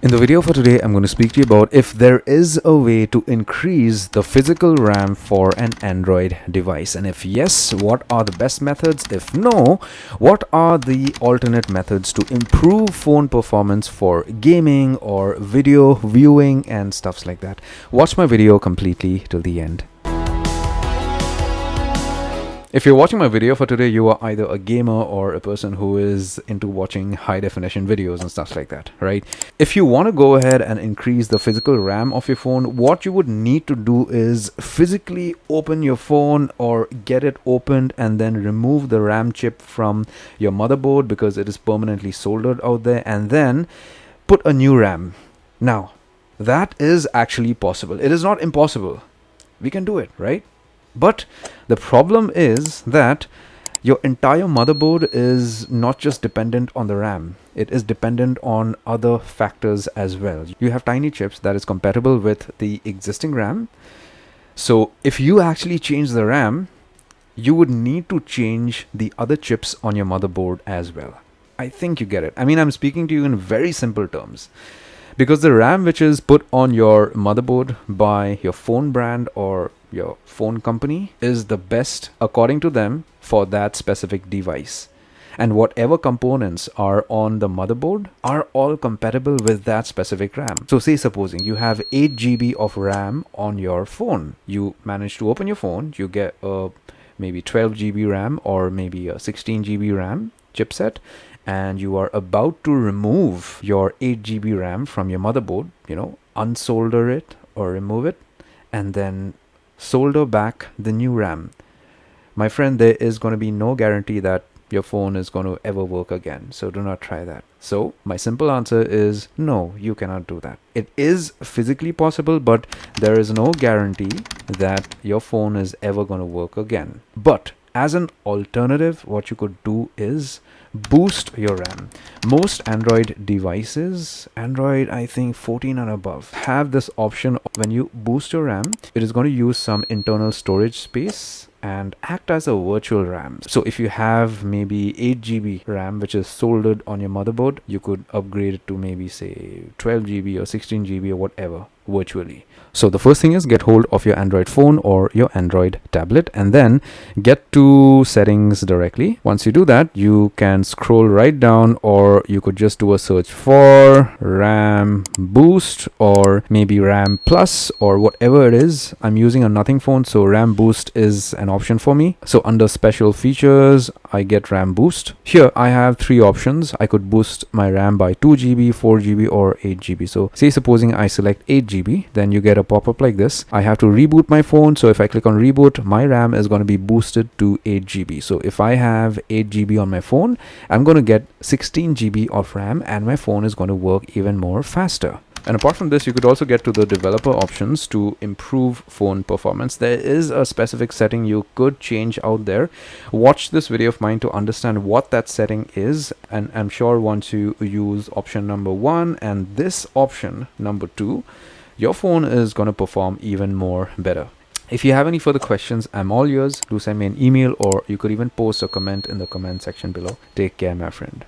In the video for today, I'm going to speak to you about if there is a way to increase the physical RAM for an Android device. And if yes, what are the best methods? If no, what are the alternate methods to improve phone performance for gaming or video viewing and stuffs like that? Watch my video completely till the end. If you're watching my video for today, you are either a gamer or a person who is into watching high definition videos and stuff like that, right? If you want to go ahead and increase the physical RAM of your phone, what you would need to do is physically open your phone or get it opened and then remove the RAM chip from your motherboard because it is permanently soldered out there, and then put a new RAM. Now, that is actually possible. It is not impossible. We can do it, right? But the problem is that your entire motherboard is not just dependent on the RAM. It is dependent on other factors as well. You have tiny chips that is compatible with the existing RAM. So if you actually change the RAM, you would need to change the other chips on your motherboard as well. I think you get it. I mean, I'm speaking to you in very simple terms. Because the RAM which is put on your motherboard by your phone brand or your phone company is the best according to them for that specific device. And whatever components are on the motherboard are all compatible with that specific RAM. So say supposing you have 8 GB of RAM on your phone. You manage to open your phone, you get a maybe 12 GB RAM or maybe a 16 GB RAM chipset, and you are about to remove your 8 GB RAM from your motherboard, unsolder it or remove it, and then solder back the new RAM. My friend, there is going to be no guarantee that your phone is going to ever work again. So do not try that. So my simple answer is no, you cannot do that. It is physically possible, but there is no guarantee that your phone is ever going to work again. But as an alternative, what you could do is boost your RAM. Most Android devices, Android I think 14 and above, have this option. When you boost your RAM, it is going to use some internal storage space and act as a virtual RAM. So if you have maybe 8 GB RAM which is soldered on your motherboard, you could upgrade it to maybe say 12 GB or 16 GB or whatever virtually. So the first thing is get hold of your Android phone or your Android tablet and then get to settings directly. Once you do that, you can scroll right down, or you could just do a search for RAM boost or maybe RAM plus or whatever it is. I'm using a nothing phone, so RAM boost is an option for me. So under special features, I get RAM boost. Here I have 3 options. I could boost my RAM by 2 GB, 4 GB or 8 GB. So say supposing I select 8 GB, then you get a pop-up like this. I have to reboot my phone, so if I click on reboot, my RAM is going to be boosted to 8 GB. So if I have 8 GB on my phone, I'm going to get 16 GB of RAM and my phone is going to work even more faster. And apart from this, you could also get to the developer options to improve phone performance. There is a specific setting you could change out there. Watch this video of mine to understand what that setting is. And I'm sure once you use option number 1 and this option number 2, your phone is going to perform even more better. If you have any further questions, I'm all yours. Do send me an email, or you could even post a comment in the comment section below. Take care, my friend.